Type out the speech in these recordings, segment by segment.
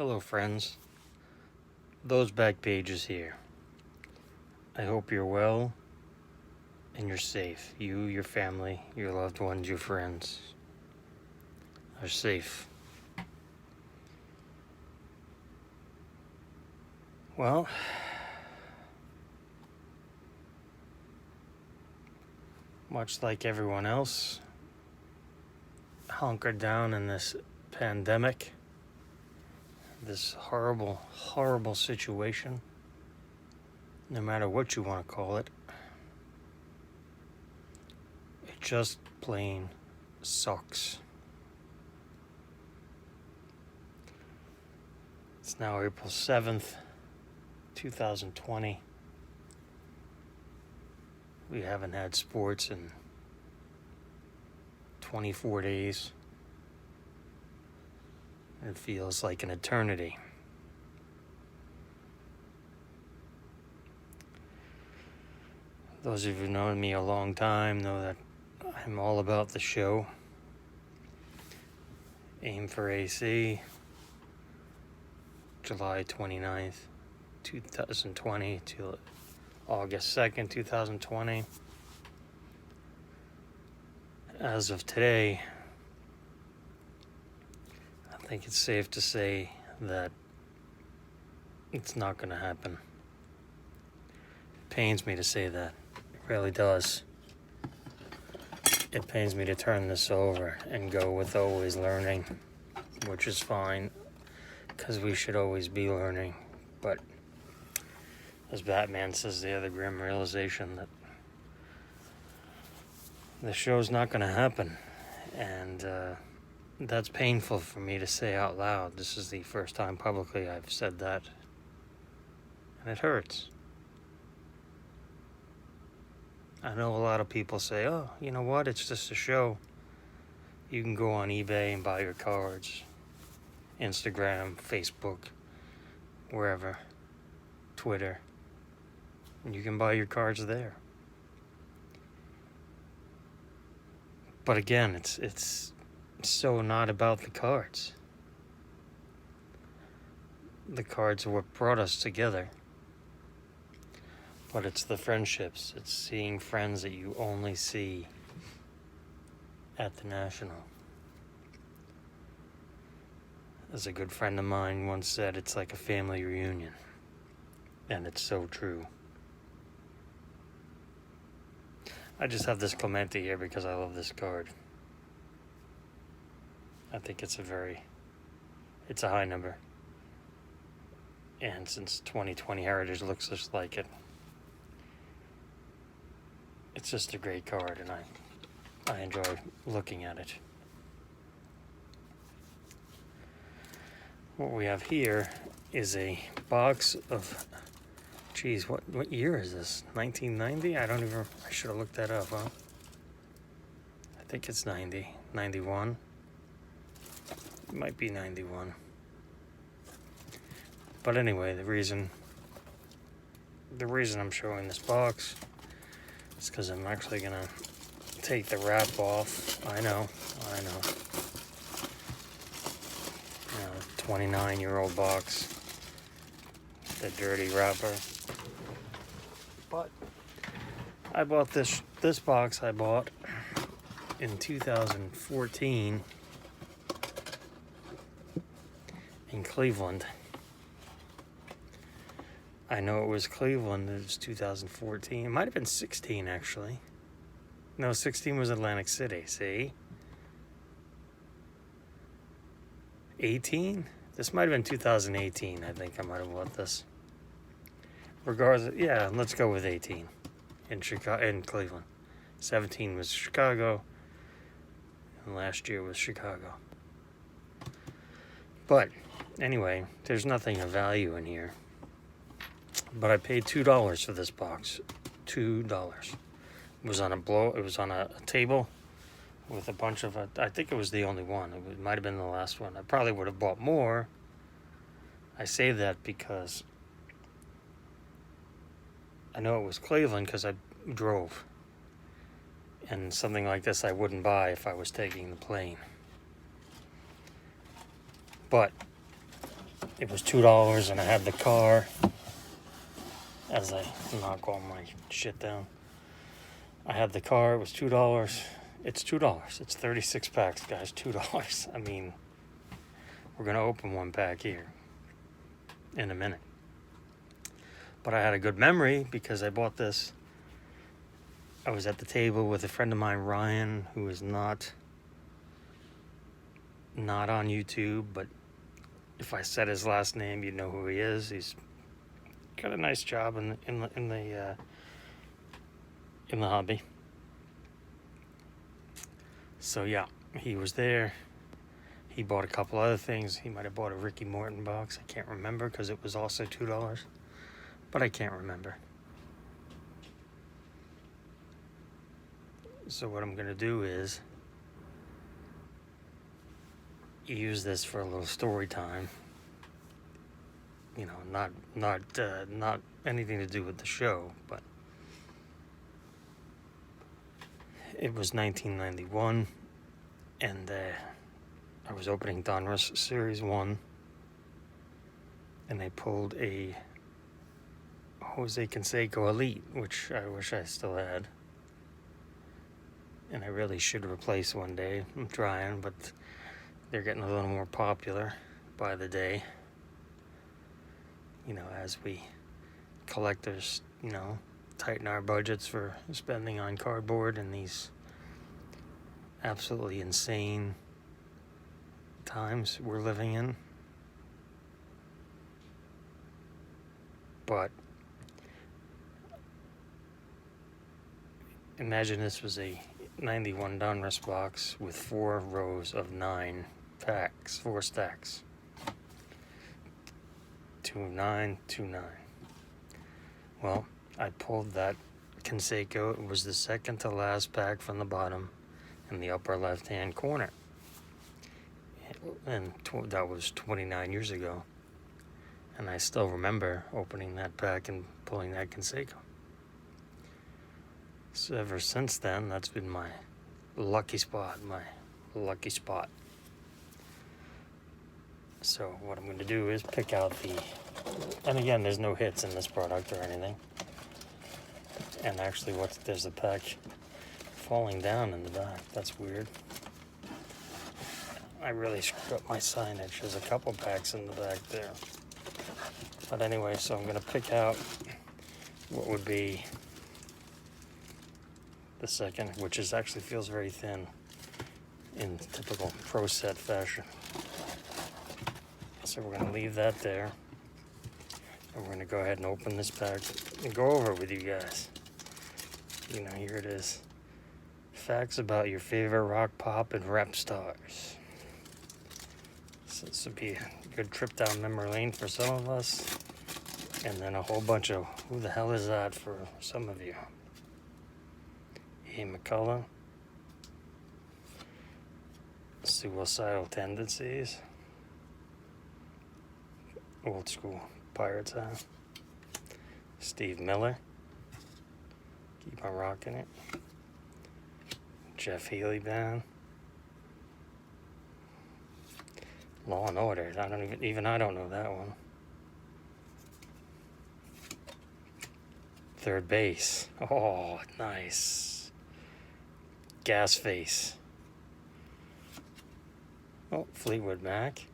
Hello, friends. Those Back Pages here. I hope you're well and you're safe. You, your family, your loved ones, your friends are safe. Well, much like everyone else, hunkered down in this pandemic, this horrible, horrible situation, no matter what you want to call it. It just plain sucks. It's now April 7th, 2020. We haven't had sports in 24 days. It feels like an eternity. Those of you who've known me a long time know that I'm all about the show. Aim for AC, July 29th, 2020 to August 2nd, 2020. As of today, I think it's safe to say that it's not going to happen. It pains me to say that. It really does. It pains me to turn this over and go with always learning, which is fine, because we should always be learning. But as Batman says, the other grim realization that the show's not going to happen. And that's painful for me to say out loud. This is the first time publicly I've said that. And it hurts. I know a lot of people say, oh, you know what, it's just a show. You can go on eBay and buy your cards. Instagram, Facebook, wherever. Twitter. And you can buy your cards there. But again, it's so not about the cards. The cards are what brought us together. But it's the friendships. It's seeing friends that you only see at the National. As a good friend of mine once said, it's like a family reunion. And it's so true. I just have this Clemente here because I love this card. I think it's a high number. And since 2020 Heritage looks just like it, it's just a great card, and I enjoy looking at it. What we have here is a box of, geez, what year is this? 1990? I should have looked that up, huh? I think it's 90, 91. It might be 91. But anyway, the reason I'm showing this box is because I'm actually gonna take the wrap off. I know. 29-year-old box, the dirty wrapper. But I bought this box. I bought in 2014 in Cleveland. I know it was Cleveland. It was 2014. It might have been 16, actually. No, 16 was Atlantic City. See? 18? This might have been 2018. I think I might have bought this. Regardless, yeah, let's go with 18 in Cleveland. 17 was Chicago, and last year was Chicago. But anyway, there's nothing of value in here. But I paid $2 for this box. $2. It was on a table with a bunch of, I think it was the only one. It might have been the last one. I probably would have bought more. I say that because I know it was Cleveland because I drove. And something like this I wouldn't buy if I was taking the plane. But It was $2, and I had the car. As I knock all my shit down, I had the car. It was $2. It's $2. It's 36 packs, guys. $2. I mean, we're gonna open one pack here in a minute. But I had a good memory because I bought this. I was at the table with a friend of mine, Ryan, who is not on YouTube, but if I said his last name, you'd know who he is. He's got a nice job in the hobby. So yeah, he was there. He bought a couple other things. He might have bought a Ricky Morton box. I can't remember because it was also $2, but I can't remember. So what I'm gonna do is use this for a little story time. You know, not anything to do with the show, but it was 1991, and I was opening Donruss Series 1, and they pulled a Jose Canseco Elite, which I wish I still had. And I really should replace one day. I'm trying, but they're getting a little more popular by the day. You know, as we collectors, you know, tighten our budgets for spending on cardboard in these absolutely insane times we're living in. But imagine this was a 91 Donruss box with 4 rows of 9 packs, 4 stacks. 2-9, 2-9. Well, I pulled that Canseco. It was the second to last pack from the bottom in the upper left-hand corner. And that was 29 years ago. And I still remember opening that pack and pulling that Canseco. So ever since then, that's been my lucky spot. So what I'm going to do is pick out and again, there's no hits in this product or anything. And actually, there's a pack falling down in the back. That's weird. I really screwed up my signage. There's a couple packs in the back there. But anyway, so I'm going to pick out what would be the second, which actually feels very thin in typical Pro Set fashion. So we're going to leave that there. And we're going to go ahead and open this pack and go over it with you guys. You know, here it is. Facts about your favorite rock, pop, and rap stars. So this would be a good trip down memory lane for some of us. And then a whole bunch of who the hell is that for some of you. Ian McCullough. Suicidal Tendencies. Old School Pirates, huh? Steve Miller. Keep on Rocking It. Jeff Healey Band. Law and Order. I don't know that one. Third Base. Oh, nice. Gas Face. Oh, Fleetwood Mac.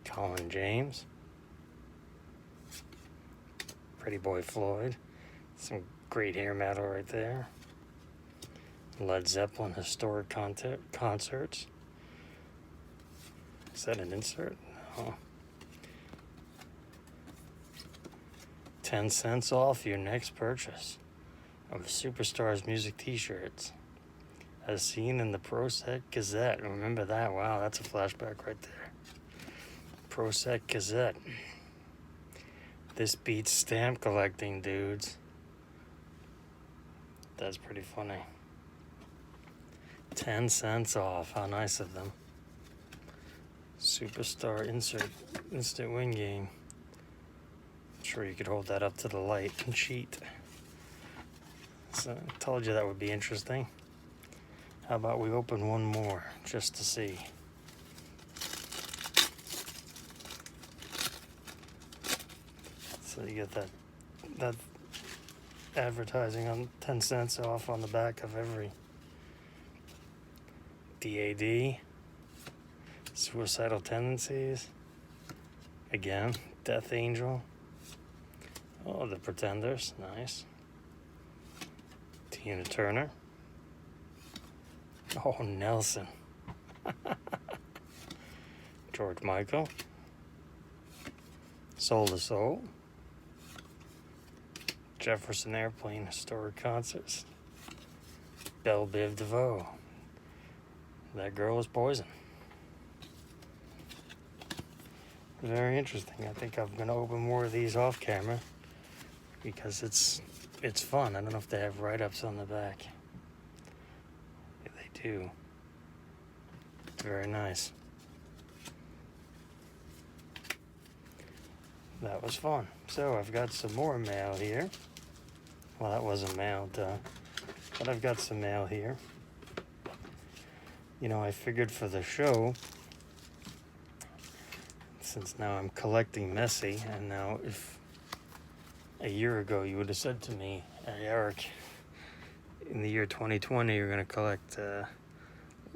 Colin James. Pretty Boy Floyd. Some great hair metal right there. Led Zeppelin historic concerts. Is that an insert? No. 10 cents off your next purchase of Superstars music t-shirts, as seen in the Pro Set Gazette. Remember that? Wow, that's a flashback right there. Pro Set Gazette. This beats stamp collecting, dudes. That's pretty funny. 10 cents off. How nice of them. Superstar instant win game. I'm sure you could hold that up to the light and cheat. So I told you that would be interesting. How about we open one more just to see? So you get that advertising on 10 cents off on the back of every DAD, suicidal tendencies, again, Death Angel, oh, The Pretenders, nice, Tina Turner, oh, Nelson, George Michael, Soul to Soul, Jefferson Airplane Historic Concerts, Belle Biv DeVoe, That Girl Is Poison. Very interesting. I think I'm gonna open more of these off camera because it's fun. I don't know if they have write-ups on the back. Yeah, they do. It's very nice. That was fun. So I've got some more mail here. Well, that wasn't mail, but I've got some mail here. You know, I figured for the show, since now I'm collecting Messi, and now if a year ago you would have said to me, hey, Eric, in the year 2020 you're going to collect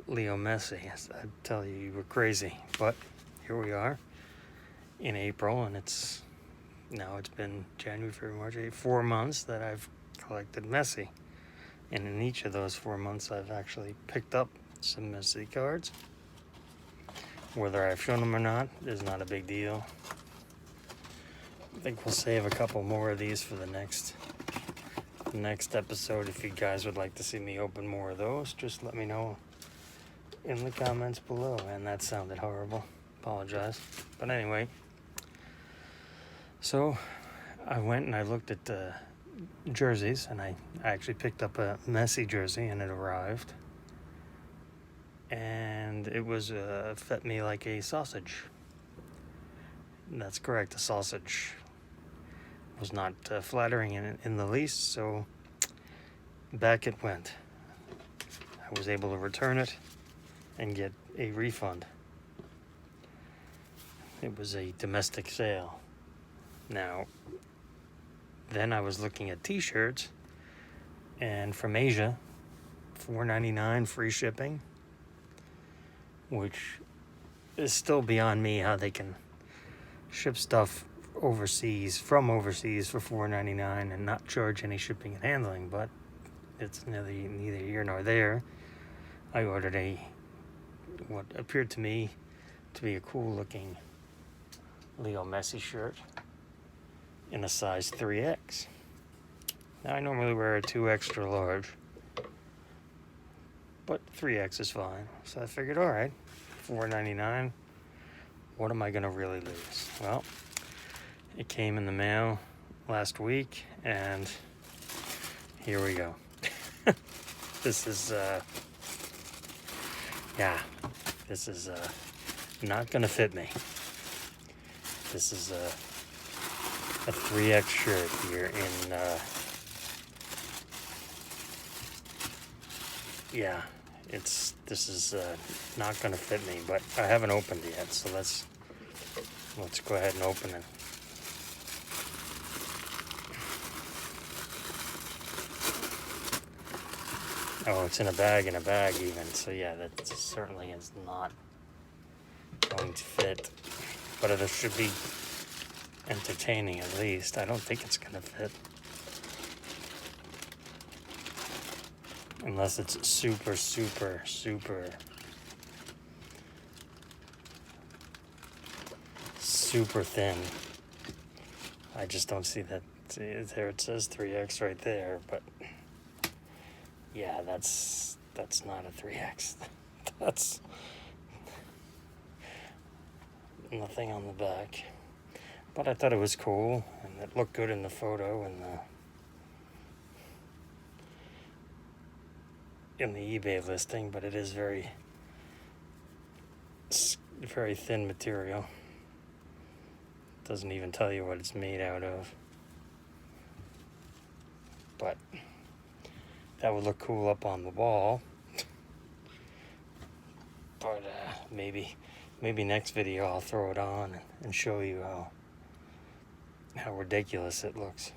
Leo Messi, I'd tell you were crazy. But here we are in April, and it's been January, February, March, 4 months that I've collected Messi. And in each of those 4 months I've actually picked up some Messi cards. Whether I've shown them or not is not a big deal. I think we'll save a couple more of these for the next episode. If you guys would like to see me open more of those, just let me know in the comments below. And that sounded horrible. Apologize. But anyway, so I went and I looked at the jerseys, and I actually picked up a Messi jersey, and it arrived. And it was fit me like a sausage. That's correct, a sausage. Was not flattering in the least, so back it went. I was able to return it and get a refund. It was a domestic sale. Now, then I was looking at t-shirts, and from Asia, $4.99 free shipping, which is still beyond me how they can ship stuff from overseas for $4.99 and not charge any shipping and handling. But it's neither here nor there. I ordered what appeared to me to be a cool looking Leo Messi shirt in a size 3X. Now I normally wear a 2 extra large, but 3X is fine. So I figured, all right, $4.99, what am I going to really lose? Well, it came in the mail last week, and here we go. This is not going to fit me. This is a 3X shirt here in, this is not going to fit me, but I haven't opened it yet, so let's go ahead and open it. Oh, it's in a bag even, so yeah, that certainly is not going to fit, but it should be entertaining at least. I don't think it's going to fit. Unless it's super, super, super, super thin. I just don't see that. See, there it says 3X right there, but yeah, that's not a 3X. That's nothing on the back. But I thought it was cool, and it looked good in the photo and in the eBay listing, but it is very thin material. Doesn't even tell you what it's made out of. But that would look cool up on the wall. But maybe next video I'll throw it on and show you how ridiculous it looks.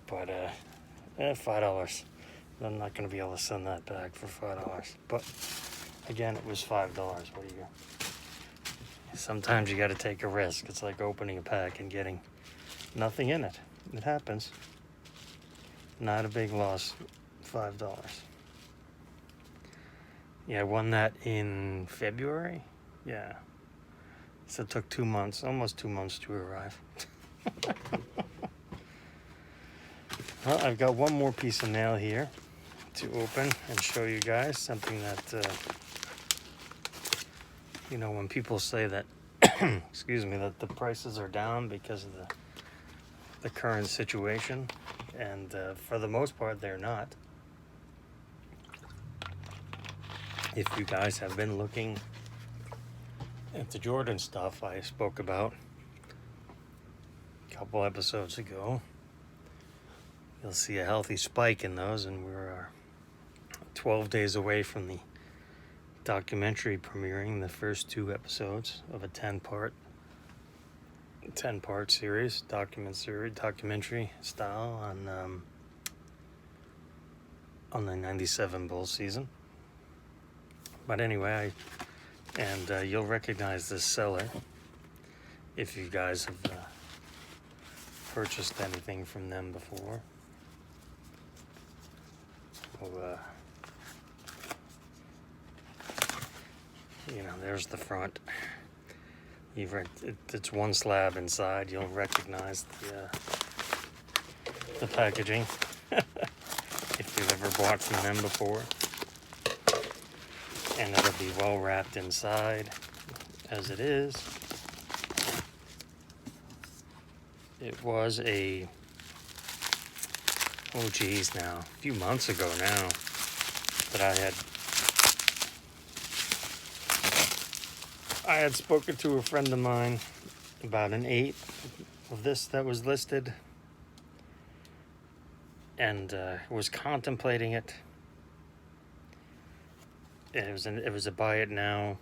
But $5. I'm not going to be able to send that back for $5. But again, it was $5. What do you? Sometimes you got to take a risk. It's like opening a pack and getting nothing in it. It happens. Not a big loss. $5. Yeah, I won that in February. Yeah. So it took 2 months, almost 2 months to arrive. Well, I've got one more piece of mail here to open and show you guys something that, when people say that, excuse me, that the prices are down because of the current situation, and for the most part, they're not. If you guys have been looking at the Jordan stuff I spoke about a couple episodes ago, you'll see a healthy spike in those, and we're 12 days away from the documentary premiering, the first 2 episodes of a 10-part series, documentary style on the 97 Bulls season. But anyway, you'll recognize this seller if you guys have purchased anything from them before. There's the front. It's one slab inside. You'll recognize the packaging if you've ever bought from them before. And it'll be well wrapped inside as it is. It was a few months ago now that I had spoken to a friend of mine about an 8 of this that was listed, and was contemplating it. It was a buy it now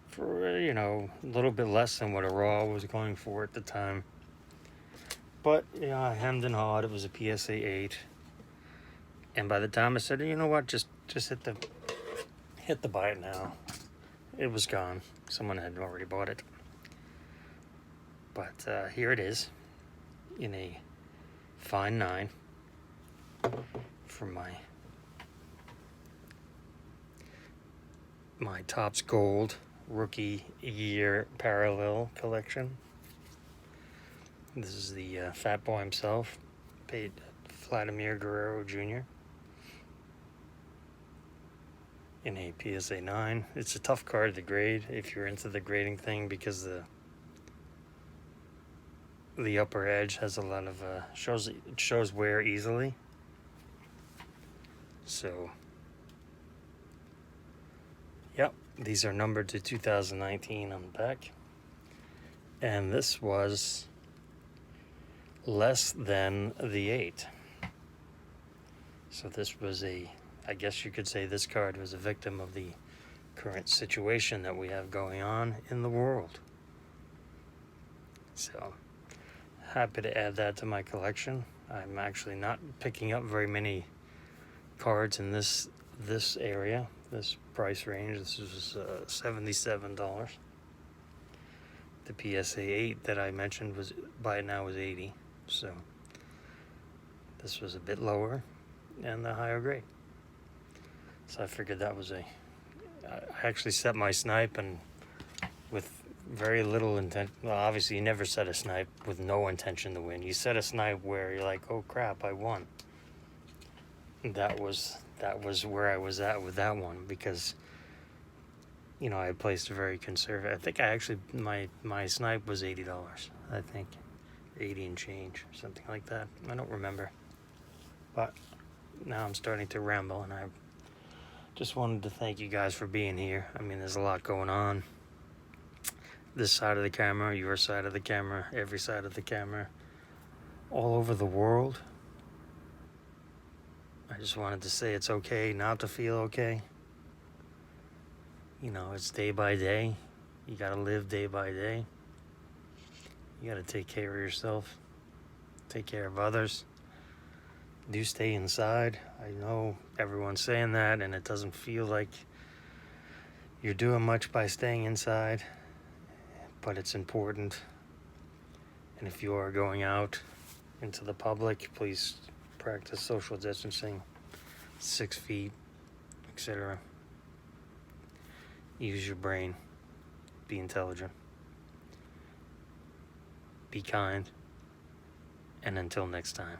for a little bit less than what a Raw was going for at the time. But I hemmed and hawed. It was a PSA 8, and by the time I said, you know what, just hit the buy it now, it was gone. Someone had already bought it. But here it is in a fine 9 for my Topps Gold Rookie Year Parallel collection. This is the Fat Boy himself, Vladimir Guerrero Jr. in a PSA 9. It's a tough card to grade if you're into the grading thing, because the upper edge has a lot of shows wear easily. So, yep, these are numbered to 2019 on the back, and this was less than the 8. So this was I guess you could say this card was a victim of the current situation that we have going on in the world. So, happy to add that to my collection. I'm actually not picking up very many cards in this area, this price range. This was $77. The PSA 8 that I mentioned was by now was $80. So this was a bit lower and the higher grade. So I figured that was I actually set my snipe, and with very little intent. Well, obviously you never set a snipe with no intention to win. You set a snipe where you're like, oh crap, I won. That was where I was at with that one, because I placed a very conservative. I think my snipe was $80. I think 80 and change, something like that. I don't remember. But now I'm starting to ramble, and I just wanted to thank you guys for being here. I mean, there's a lot going on. This side of the camera, your side of the camera, every side of the camera, all over the world. I just wanted to say it's okay not to feel okay. It's day by day. You gotta live day by day. You gotta take care of yourself, take care of others. Do stay inside. I know everyone's saying that, and it doesn't feel like you're doing much by staying inside, but it's important. And if you are going out into the public, please practice social distancing, 6 feet, etc. Use your brain. Be intelligent. Be kind. And until next time.